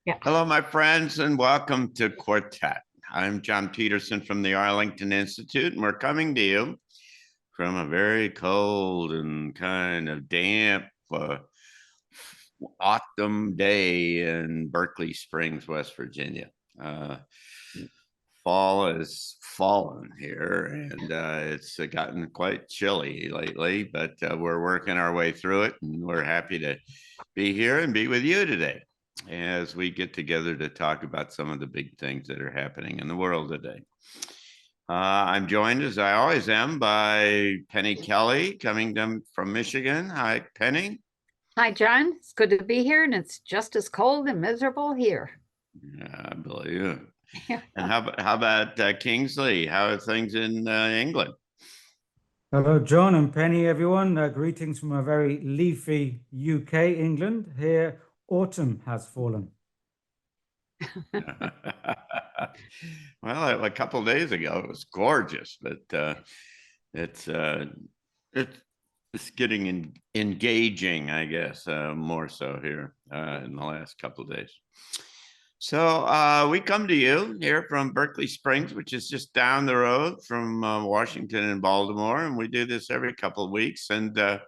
Yeah. Hello, my friends, and welcome to Quartet. I'm John Petersen from the Arlington Institute, and we're coming to you from a very cold and kind of damp autumn day in Berkeley Springs, West Virginia. Uh, Fall has fallen here, and it's gotten quite chilly lately, but we're working our way through it, and we're happy to be here and be with you today as we get together to talk about some of the big things that are happening in the world today. I'm joined, as I always am, by Penny Kelly coming from Michigan. Hi, Penny. Hi, John. It's good to be here, and it's just as cold and miserable here. Yeah, I believe you. And how about Kingsley? How are things in England? Hello, John and Penny, everyone. Greetings from a very leafy UK, England. Here, autumn has fallen. Well, a couple of days ago, it was gorgeous, but it's it's getting engaging, I guess, more so here in the last couple of days. So we come to you here from Berkeley Springs, which is just down the road from Washington and Baltimore, and we do this every couple of weeks. And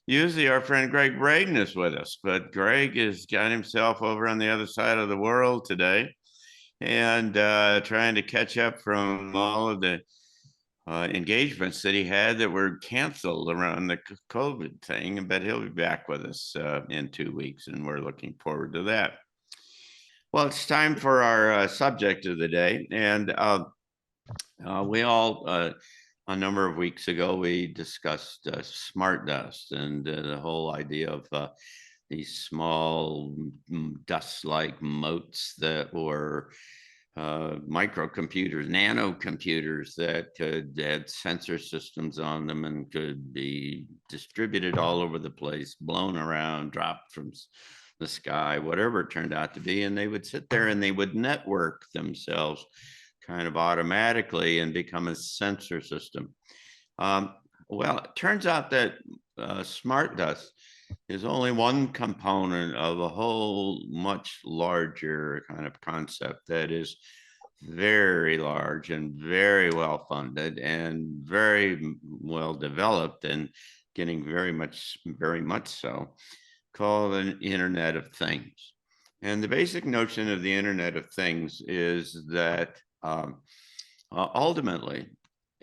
usually our friend Greg Braden is with us, but Greg has got himself over on the other side of the world today and trying to catch up from all of the engagements that he had that were canceled around the COVID thing. But he'll be back with us in 2 weeks, and we're looking forward to that. Well, it's time for our subject of the day. And we all, a number of weeks ago, we discussed smart dust and the whole idea of these small dust-like motes that were microcomputers, nanocomputers that had sensor systems on them and could be distributed all over the place, blown around, dropped from the sky, whatever it turned out to be. And they would sit there and they would network themselves kind of automatically and become a sensor system. Well, it turns out that smart dust is only one component of a whole much larger kind of concept that is very large and very well funded and very well developed and getting very much so, called an Internet of Things. And the basic notion of the Internet of Things is that ultimately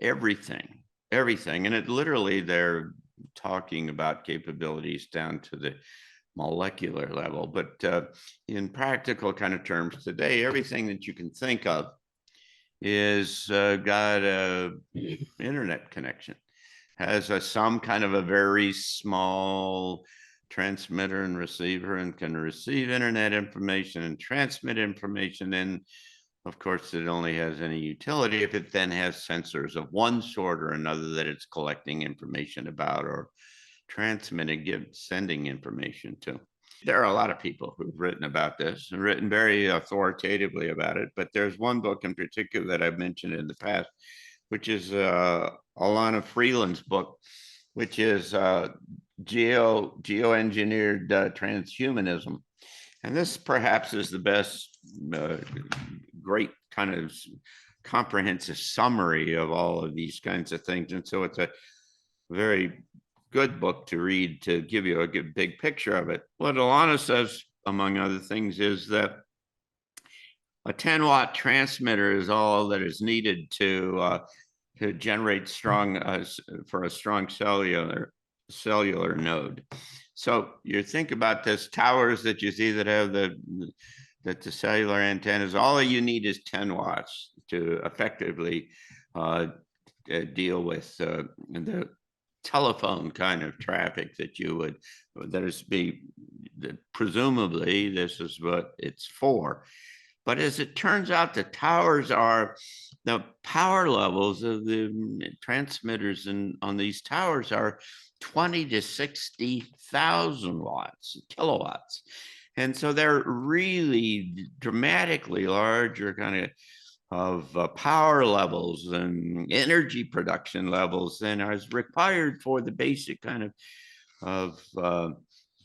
everything, and it literally they're talking about capabilities down to the molecular level, but in practical kind of terms today, everything that you can think of is got a internet connection, has some kind of a very small transmitter and receiver, and can receive internet information and transmit information. And of course, it only has any utility if it then has sensors of one sort or another that it's collecting information about or transmitting, sending information to. There are a lot of people who've written about this and written very authoritatively about it, but there's one book in particular that I've mentioned in the past, which is Alana Freeland's book, which is geoengineered transhumanism. And this perhaps is the best great kind of comprehensive summary of all of these kinds of things. And so it's a very good book to read to give you a good big picture of it. What Alana says, among other things, is that a 10-watt transmitter is all that is needed to generate for a strong cellular node. So you think about this towers that you see that have the cellular antennas. All you need is 10 watts to effectively deal with the telephone kind of traffic presumably this is what it's for. But as it turns out, the power levels of the transmitters on these towers are 20 to 60,000 kilowatts. And so they're really dramatically larger kind of power levels and energy production levels than is required for the basic kind of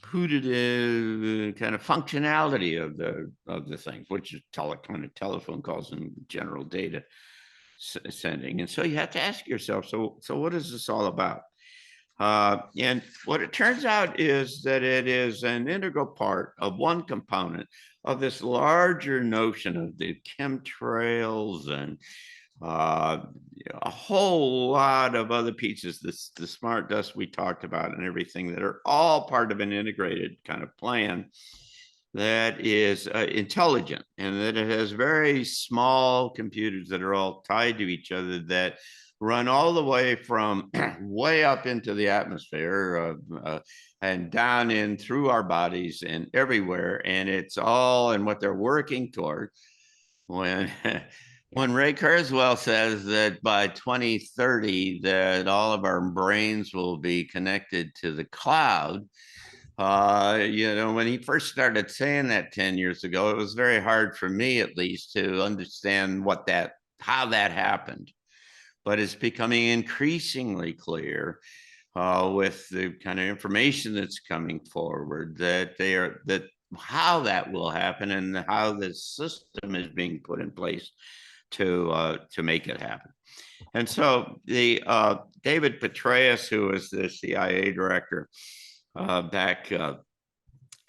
putative kind of functionality of the things, which is kind of telephone calls and general data sending. And so you have to ask yourself, so what is this all about? And what it turns out is that it is an integral part of one component of this larger notion of the chemtrails and a whole lot of other pieces, the smart dust we talked about and everything, that are all part of an integrated kind of plan that is intelligent, and that it has very small computers that are all tied to each other, that run all the way from way up into the atmosphere and down in through our bodies and everywhere. And it's all, and what they're working toward, when Ray Kurzweil says that by 2030 that all of our brains will be connected to the cloud, when he first started saying that 10 years ago, it was very hard for me, at least, to understand how that happened. But it's becoming increasingly clear with the kind of information that's coming forward that how that will happen and how the system is being put in place to make it happen. And so the David Petraeus, who was the CIA director back a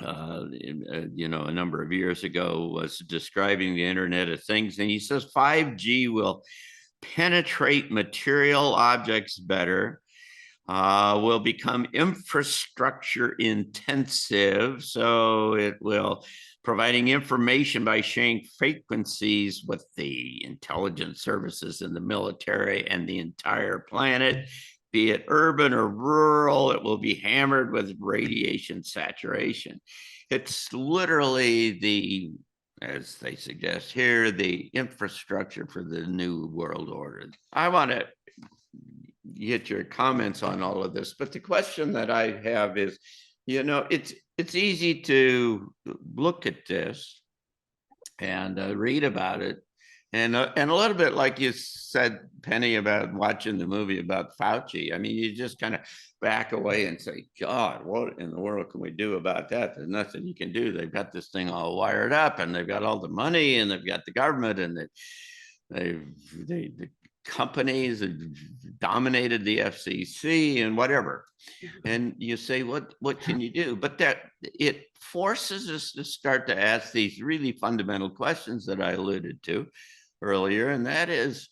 number of years ago, was describing the Internet of Things, and he says 5G will penetrate material objects better, will become infrastructure intensive. So it will providing information by sharing frequencies with the intelligence services in the military and the entire planet, be it urban or rural. It will be hammered with radiation saturation. It's literally as they suggest here, the infrastructure for the new world order. I want to get your comments on all of this, but the question that I have is, it's easy to look at this and read about it, and a little bit like you said, Penny, about watching the movie about Fauci. I mean, you just kind of back away and say, God, what in the world can we do about that? There's nothing you can do. They've got this thing all wired up, and they've got all the money, and they've got the government, and the companies have dominated the FCC and whatever. And you say, what can you do? But that it forces us to start to ask these really fundamental questions that I alluded to earlier, and that is,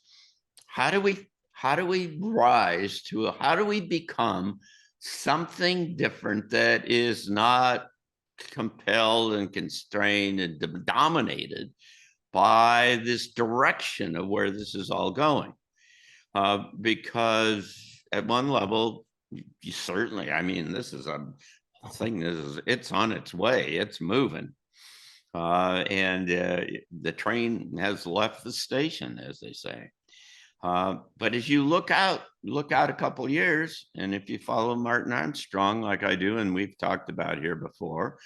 how do we become something different that is not compelled and constrained and dominated by this direction of where this is all going? Because at one level, you certainly, I mean, this is a thing, it's on its way, it's moving. And the train has left the station, as they say. But as you look out a couple of years, and if you follow Martin Armstrong like I do, and we've talked about here before,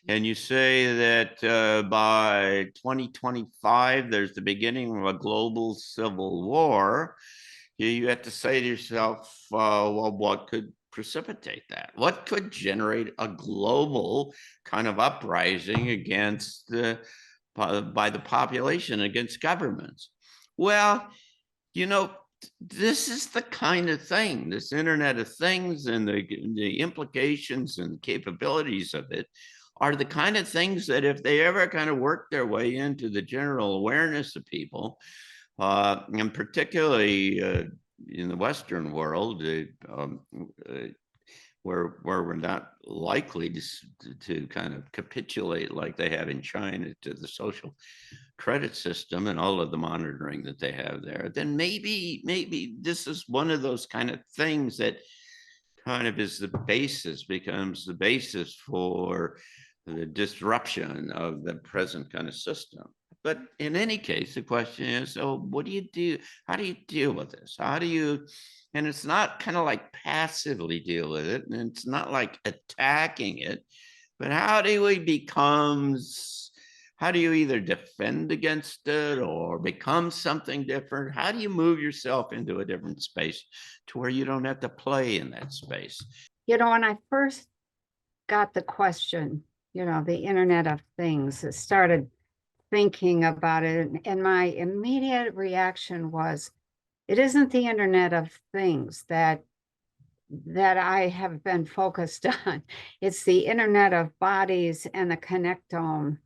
and you say that by 2025, there's the beginning of a global civil war, you have to say to yourself, well, what could precipitate that? What could generate a global kind of uprising against by the population against governments? Well, this is the kind of thing, this Internet of Things and the implications and capabilities of it are the kind of things that if they ever kind of work their way into the general awareness of people, and particularly in the Western world, where we're not likely to kind of capitulate like they have in China to the social credit system and all of the monitoring that they have there, then maybe this is one of those kind of things that kind of becomes the basis for the disruption of the present kind of system. But in any case, the question is, so what do you do? How do you deal with this? And it's not kind of like passively deal with it, and it's not like attacking it, but how do you either defend against it or become something different? How do you move yourself into a different space to where you don't have to play in that space? When I first got the question, the Internet of Things, I started thinking about it, and my immediate reaction was, it isn't the Internet of Things that I have been focused on. It's the Internet of Bodies and the connectome.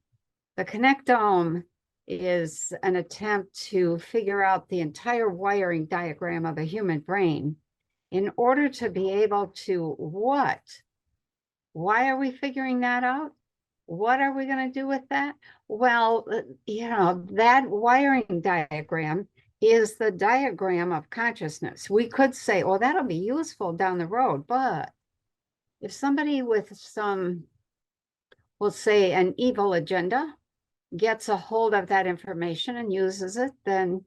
The connectome is an attempt to figure out the entire wiring diagram of the human brain in order to be able to what? Why are we figuring that out? What are we going to do with that? Well, that wiring diagram is the diagram of consciousness. We could say, oh, that'll be useful down the road. But if somebody with some, we'll say, an evil agenda gets a hold of that information and uses it, then,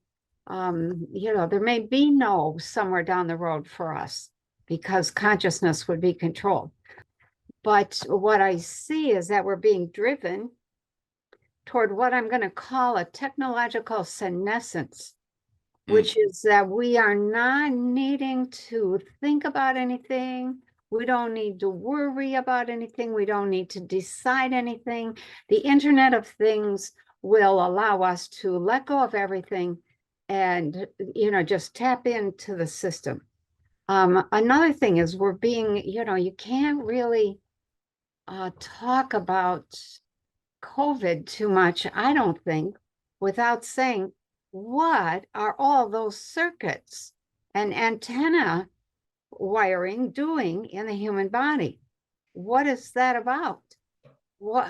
there may be no somewhere down the road for us because consciousness would be controlled. But what I see is that we're being driven toward what I'm going to call a technological senescence, which is that we are not needing to think about anything. We don't need to worry about anything. We don't need to decide anything. The Internet of Things will allow us to let go of everything and, just tap into the system. Another thing is we're being, you can't really talk about COVID too much, I don't think, without saying, what are all those circuits and antenna wiring doing in the human body? What is that about? What,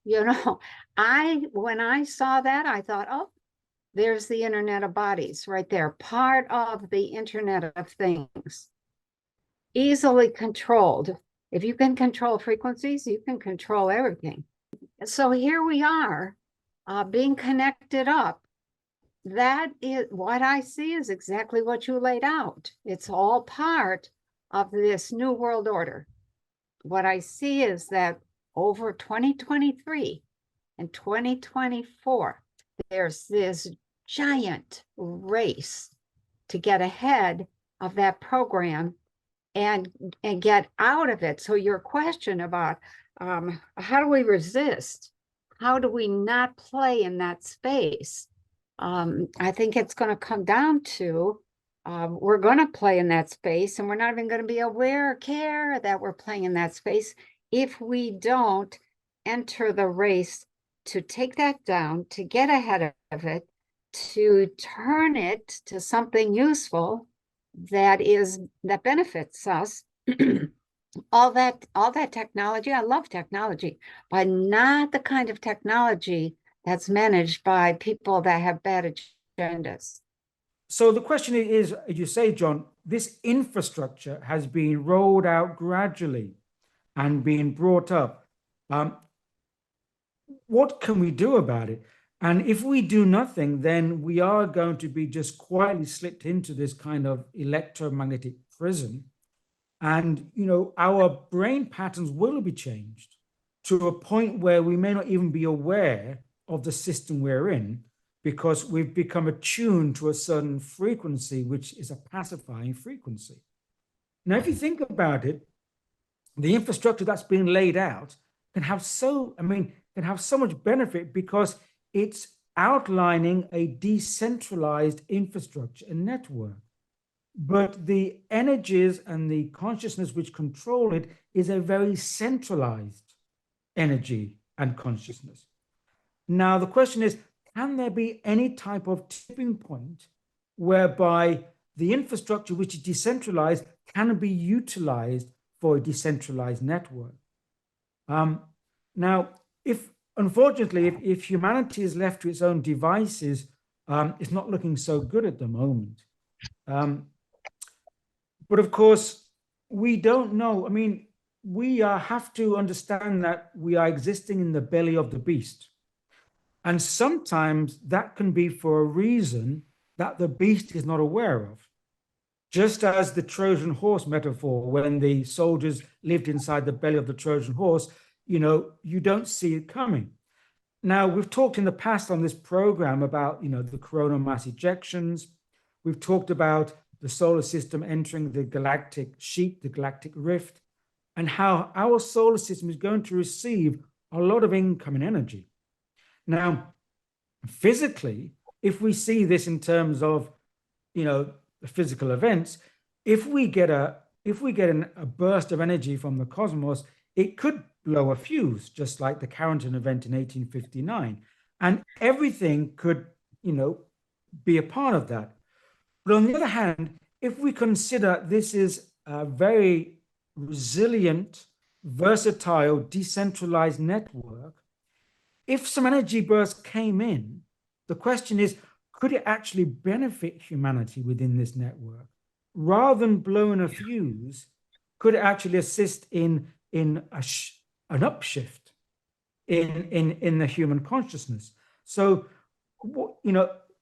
when I saw that, I thought, oh, there's the Internet of Bodies right there, part of the Internet of Things, easily controlled. If you can control frequencies, you can control everything. So here we are, being connected up. That is what I see is exactly what you laid out. It's all part of this new world order. What I see is that over 2023 and 2024, there's this giant race to get ahead of that program and get out of it. So your question about how do we resist? How do we not play in that space? I think it's going to come down to we're going to play in that space, and we're not even going to be aware or care that we're playing in that space if we don't enter the race to take that down, to get ahead of it, to turn it to something useful that benefits us. all that technology, I love technology, but not the kind of technology that's managed by people that have bad agendas. So the question is, as you say, John, this infrastructure has been rolled out gradually and being brought up. What can we do about it? And if we do nothing, then we are going to be just quietly slipped into this kind of electromagnetic prison. And, our brain patterns will be changed to a point where we may not even be aware of the system we're in, because we've become attuned to a certain frequency, which is a pacifying frequency. Now, if you think about it, the infrastructure that's being laid out can have so much benefit because it's outlining a decentralized infrastructure and network. But the energies and the consciousness which control it is a very centralized energy and consciousness. Now, the question is, can there be any type of tipping point whereby the infrastructure which is decentralized can be utilized for a decentralized network? Now, unfortunately, if humanity is left to its own devices, it's not looking so good at the moment. But of course, we don't know. We have to understand that we are existing in the belly of the beast. And sometimes that can be for a reason that the beast is not aware of. Just as the Trojan horse metaphor, when the soldiers lived inside the belly of the Trojan horse, you don't see it coming. Now, we've talked in the past on this program about, the coronal mass ejections. We've talked about the solar system entering the galactic sheet, the galactic rift. and how our solar system is going to receive a lot of incoming energy. Now, physically, if we see this in terms of, the physical events, if we get a burst of energy from the cosmos, it could blow a fuse, just like the Carrington event in 1859, and everything could, be a part of that. But on the other hand, if we consider this is a very resilient, versatile, decentralized network, if some energy burst came in, the question is, could it actually benefit humanity within this network? Rather than blowing a fuse, could it actually assist in an upshift in the human consciousness? So,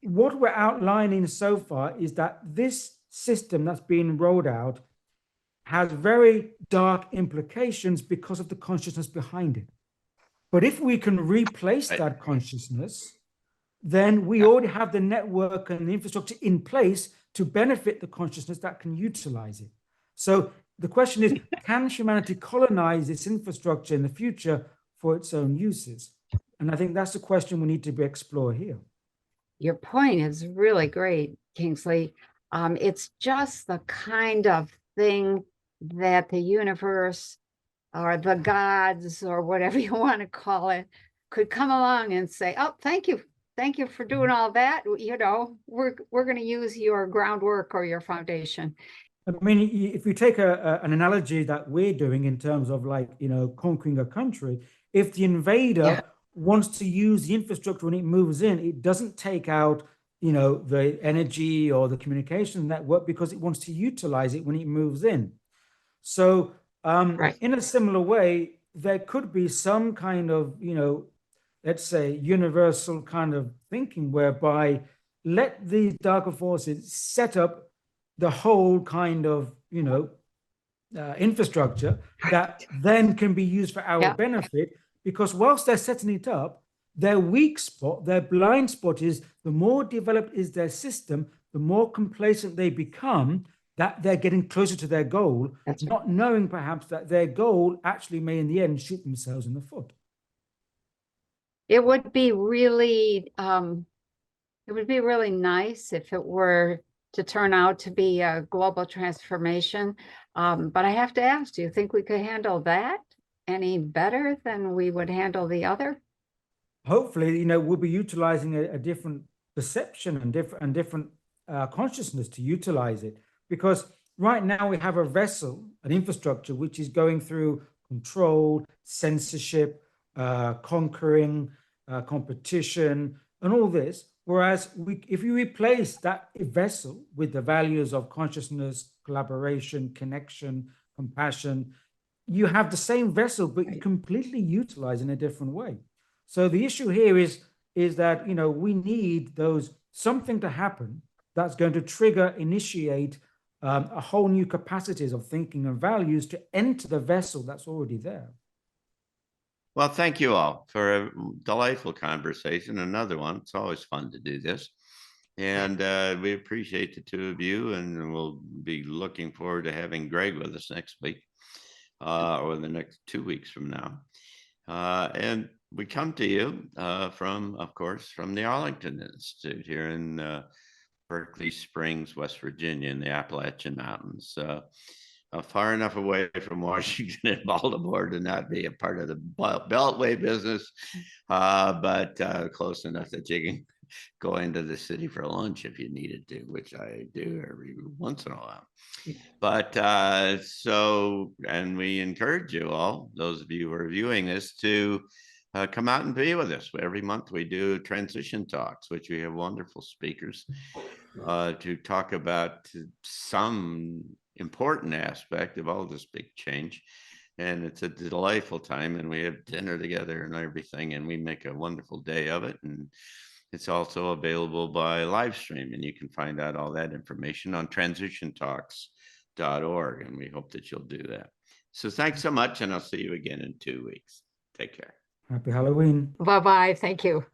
what we're outlining so far is that this system that's being rolled out has very dark implications because of the consciousness behind it. But if we can replace that consciousness, then we already have the network and the infrastructure in place to benefit the consciousness that can utilize it. So the question is, can humanity colonize this infrastructure in the future for its own uses? And I think that's the question we need to explore here. Your point is really great, Kingsley. It's just the kind of thing that the universe or the gods or whatever you want to call it could come along and say, oh, thank you for doing all that. We're going to use your groundwork or your foundation. I mean, if you take an analogy that we're doing in terms of conquering a country, if the invader wants to use the infrastructure when it moves in, it doesn't take out, the energy or the communication network because it wants to utilize it when it moves in. So in a similar way, there could be some kind of, let's say, universal kind of thinking whereby let these darker forces set up the whole kind of, infrastructure that then can be used for our benefit, because whilst they're setting it up, their weak spot, their blind spot is the more developed is their system, the more complacent they become, that they're getting closer to their goal, not knowing perhaps that their goal actually may in the end shoot themselves in the foot. It would be really nice if it were to turn out to be a global transformation. But I have to ask, do you think we could handle that any better than we would handle the other? Hopefully, we'll be utilizing a different perception and different consciousness to utilize it. Because right now we have a vessel, an infrastructure, which is going through control, censorship, conquering, competition, and all this. Whereas if you replace that vessel with the values of consciousness, collaboration, connection, compassion, you have the same vessel, but you completely utilize in a different way. So the issue here is that, we need something to happen that's going to trigger, initiate a whole new capacities of thinking and values to enter the vessel that's already there. Well, thank you all for a delightful conversation. Another one. It's always fun to do this. And we appreciate the two of you, and we'll be looking forward to having Greg with us next week or the next 2 weeks from now. And we come to you from the Arlington Institute here in Berkeley Springs, West Virginia, in the Appalachian Mountains. Far enough away from Washington and Baltimore to not be a part of the Beltway business, but close enough that you can go into the city for lunch if you needed to, which I do every once in a while. But and we encourage you all, those of you who are viewing this, to come out and be with us. Every month we do transition talks, which we have wonderful speakers to talk about some important aspect of all this big change. And it's a delightful time, and we have dinner together and everything, and we make a wonderful day of it. And it's also available by live stream, and you can find out all that information on transitiontalks.org, and we hope that you'll do that. So thanks so much, and I'll see you again in 2 weeks. Take care. Happy Halloween. Bye-bye. Thank you.